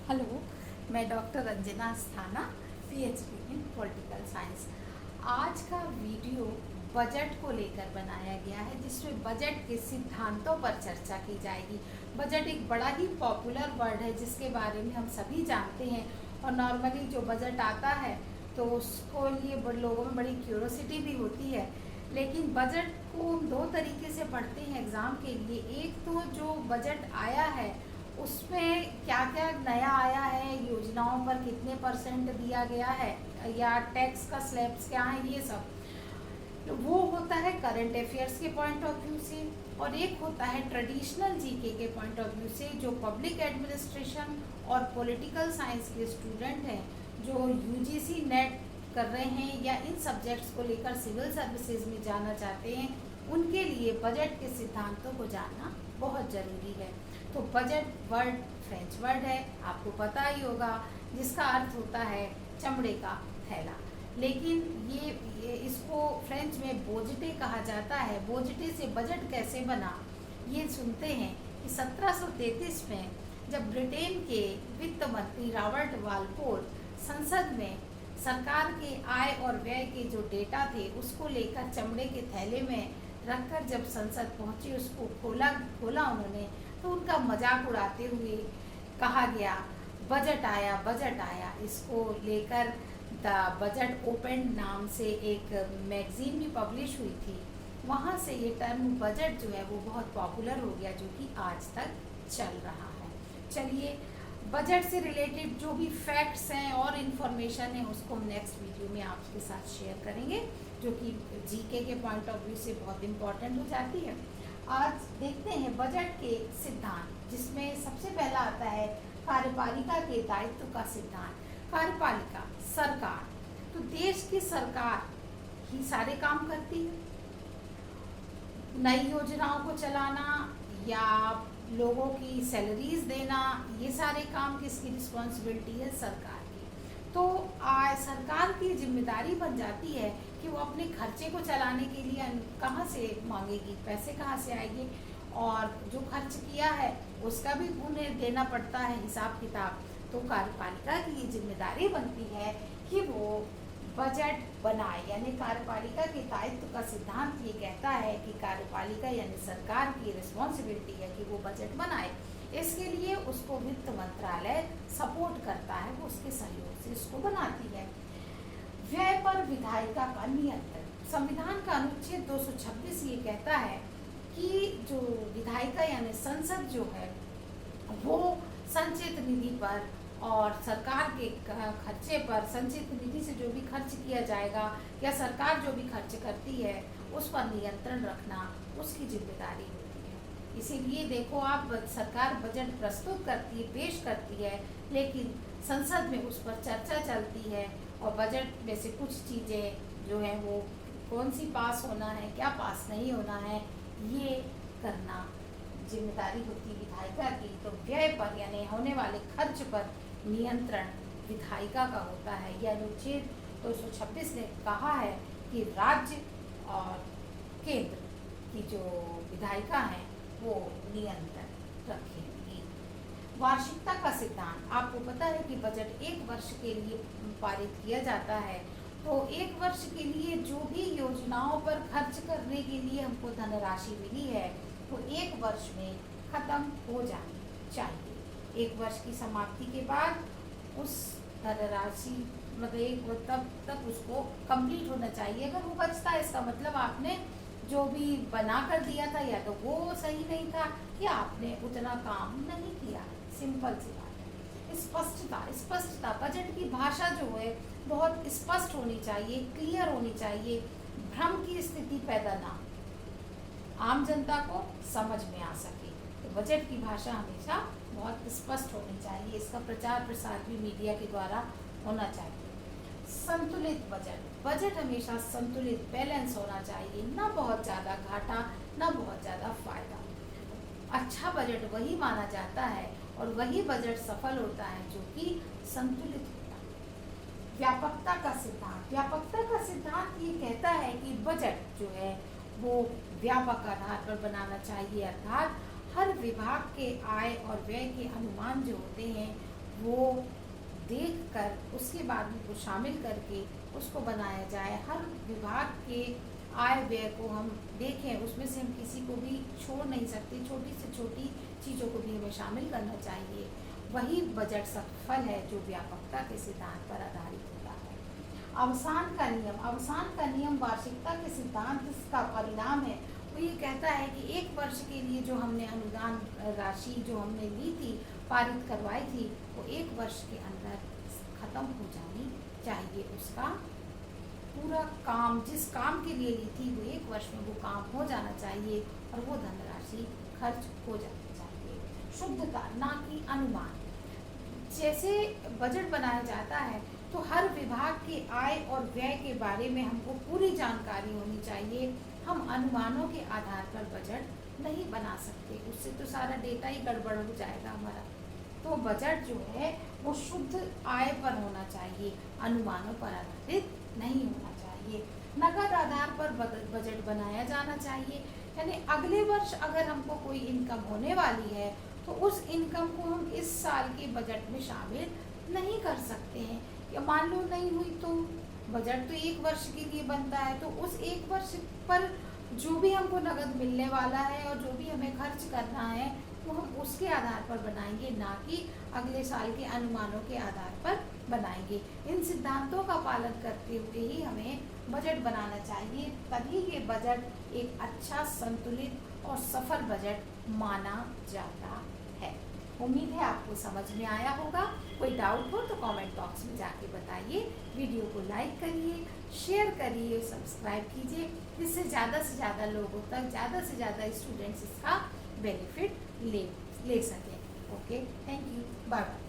Hello, मैं doctor Ranjana Asthana, PhD in political science. आज का वीडियो बजट को लेकर बनाया गया है, जिसमें बजट के सिद्धांतों पर चर्चा की जाएगी। बजट एक बड़ा ही पॉपुलर वर्ड है जिसके बारे में हम सभी जानते हैं, और नॉर्मली जो बजट आता है तो उसको लिए लोगों में बड़ी क्यूरोसिटी भी होती है। लेकिन बजट को हम दो तरीके से पढ़ते हैं एग्ज़ाम के लिए। एक तो जो बजट आया है उसमें क्या क्या नया आया है, योजनाओं पर कितने परसेंट दिया गया है, या टैक्स का स्लैब्स क्या है, ये सब तो वो होता है करंट अफेयर्स के पॉइंट ऑफ व्यू से। और एक होता है ट्रेडिशनल जीके के पॉइंट ऑफ व्यू से, जो पब्लिक एडमिनिस्ट्रेशन और पॉलिटिकल साइंस के स्टूडेंट हैं जो यूजीसी नेट कर रहे हैं या इन सब्जेक्ट्स को लेकर सिविल सर्विसेज में जाना चाहते हैं, उनके लिए बजट के सिद्धांतों को जानना बहुत ज़रूरी है। तो बजट वर्ड फ्रेंच वर्ड है, आपको पता ही होगा, जिसका अर्थ होता है चमड़े का थैला। लेकिन ये इसको फ्रेंच में बोजटे कहा जाता है। बोजटे से बजट कैसे बना, ये सुनते हैं कि 1733 में जब ब्रिटेन के वित्त मंत्री रॉबर्ट वालपोल संसद में सरकार के आय और व्यय के जो डेटा थे उसको लेकर चमड़े के थैले में रखकर जब संसद पहुंचे, उसको खोला उन्होंने, तो उनका मजाक उड़ाते हुए कहा गया बजट आया बजट आया। इसको लेकर द बजट ओपन नाम से एक मैगजीन भी पब्लिश हुई थी, वहाँ से ये टर्म बजट जो है वो बहुत पॉपुलर हो गया, जो कि आज तक चल रहा है। चलिए, बजट से रिलेटेड जो भी फैक्ट्स हैं और इन्फॉर्मेशन है उसको हम नेक्स्ट वीडियो में आपके साथ शेयर करेंगे, जो कि जीके के पॉइंट ऑफ व्यू से बहुत इम्पॉर्टेंट हो जाती है। आज देखते हैं बजट के सिद्धांत, जिसमें सबसे पहला आता है कार्यपालिका के दायित्व का सिद्धांत। कार्यपालिका सरकार, तो देश की सरकार ही सारे काम करती है। नई योजनाओं को चलाना या लोगों की सैलरीज देना, ये सारे काम किसकी रिस्पॉन्सिबिलिटी है? सरकार की। तो सरकार की जिम्मेदारी बन जाती है कि वो अपने खर्चे को चलाने के लिए कहाँ से मांगेगी, पैसे कहाँ से आएंगे, और जो खर्च किया है उसका भी उन्हें देना पड़ता है हिसाब किताब। तो कार्यपालिका की ये जिम्मेदारी बनती है कि वो बजट बनाए, यानी कार्यपालिका के दायित्व का सिद्धांत ये कहता है कि कार्यपालिका यानी सरकार की रिस्पॉन्सिबिलिटी है कि वो बजट बनाए। इसके लिए उसको वित्त मंत्रालय सपोर्ट करता है, वो उसके सहयोग से इसको बनाती है। व्यय पर विधायिका का नियंत्रण, संविधान का अनुच्छेद 226 ये कहता है कि जो विधायिका यानी संसद जो है वो संचित निधि पर और सरकार के खर्चे पर, संचित निधि से जो भी खर्च किया जाएगा या सरकार जो भी खर्च करती है उस पर नियंत्रण रखना उसकी जिम्मेदारी होती है। इसीलिए देखो आप, सरकार बजट प्रस्तुत करती है, पेश करती है, लेकिन संसद में उस पर चर्चा चलती है, और बजट में से कुछ चीज़ें जो हैं वो कौन सी पास होना है, क्या पास नहीं होना है, ये करना जिम्मेदारी होती है विधायिका की। तो व्यय पर यानी होने वाले खर्च पर नियंत्रण विधायिका का होता है। यह अनुच्छेद 226 ने कहा है कि राज्य और केंद्र की जो विधायिका हैं वो नियंत्रण रखेंगी। वार्षिकता का सिद्धांत, आपको पता है कि बजट एक वर्ष के लिए पारित किया जाता है। तो एक वर्ष के लिए जो भी योजनाओं पर खर्च करने के लिए हमको धनराशि मिली है वो एक वर्ष में खत्म हो जानी चाहिए। एक वर्ष की समाप्ति के बाद उस धनराशि मतलब तब तक उसको कंप्लीट होना चाहिए। अगर वो बचता है इसका मतलब आपने जो भी बना कर दिया था या तो वो सही नहीं था या आपने उतना काम नहीं किया। सिंपल सी बात है। स्पष्टता, बजट की भाषा जो है बहुत स्पष्ट होनी चाहिए, क्लियर होनी चाहिए, भ्रम की स्थिति पैदा ना, आम जनता को समझ में आ सके। तो बजट की भाषा हमेशा बहुत स्पष्ट होनी चाहिए, इसका प्रचार प्रसार भी मीडिया के द्वारा होना चाहिए। संतुलित बजट हमेशा संतुलित, बैलेंस होना चाहिए, ना बहुत ज़्यादा घाटा ना बहुत ज़्यादा फायदा। अच्छा बजट वही माना जाता है और वही बजट सफल होता है जो कि संतुलित होता है। व्यापकता का सिद्धांत ये कहता है कि बजट जो है वो व्यापक आधार पर बनाना चाहिए, अर्थात हर विभाग के आय और व्यय के अनुमान जो होते हैं वो देखकर उसके बाद उनको शामिल करके उसको बनाया जाए। हर विभाग के आय व्यय को हम देखें, उसमें से हम किसी को भी छोड़ नहीं सकते, छोटी से छोटी चीज़ों को भी हमें शामिल करना चाहिए। वही बजट सफल है जो व्यापकता के सिद्धांत पर आधारित होता है। अवसान का नियम, अवसान का नियम वार्षिकता के सिद्धांत का परिणाम है। वो ये कहता है कि एक वर्ष के लिए जो हमने अनुदान राशि जो हमने ली थी, पारित करवाई थी, वो एक वर्ष के अंदर खत्म हो जानी चाहिए। उसका पूरा काम, जिस काम के लिए ली थी, वो एक वर्ष में वो काम हो जाना चाहिए और वो धनराशि खर्च हो जानी चाहिए। शुद्धता, ना कि अनुमान। जैसे बजट बनाया जाता है तो हर विभाग के आय और व्यय के बारे में हमको पूरी जानकारी होनी चाहिए। हम अनुमानों के आधार पर बजट नहीं बना सकते, उससे तो सारा डेटा ही गड़बड़ हो जाएगा हमारा। तो बजट जो है वो शुद्ध आय पर होना चाहिए, अनुमानों पर आधारित नहीं होना चाहिए। नगद आधार पर बजट बनाया जाना चाहिए, यानी अगले वर्ष अगर हमको कोई इनकम होने वाली है तो उस इनकम को हम इस साल के बजट में शामिल नहीं कर सकते हैं। या मान लो नहीं हुई तो बजट तो एक वर्ष के लिए बनता है, तो उस एक वर्ष पर जो भी हमको नगद मिलने वाला है और जो भी हमें खर्च करना है वो हम उसके आधार पर बनाएंगे, ना कि अगले साल के अनुमानों के आधार पर बनाएंगे। इन सिद्धांतों का पालन करते हुए ही हमें बजट बनाना चाहिए, तभी ये बजट एक अच्छा, संतुलित और सफल बजट माना जाता है। उम्मीद है आपको समझ में आया होगा। कोई डाउट हो तो कमेंट बॉक्स में जाके बताइए। वीडियो को लाइक करिए, शेयर करिए, सब्सक्राइब कीजिए, जिससे ज़्यादा से ज़्यादा लोगों तक, ज़्यादा से ज़्यादा स्टूडेंट्स इसका बेनिफिट ले सकें। Okay, thank you, bye bye.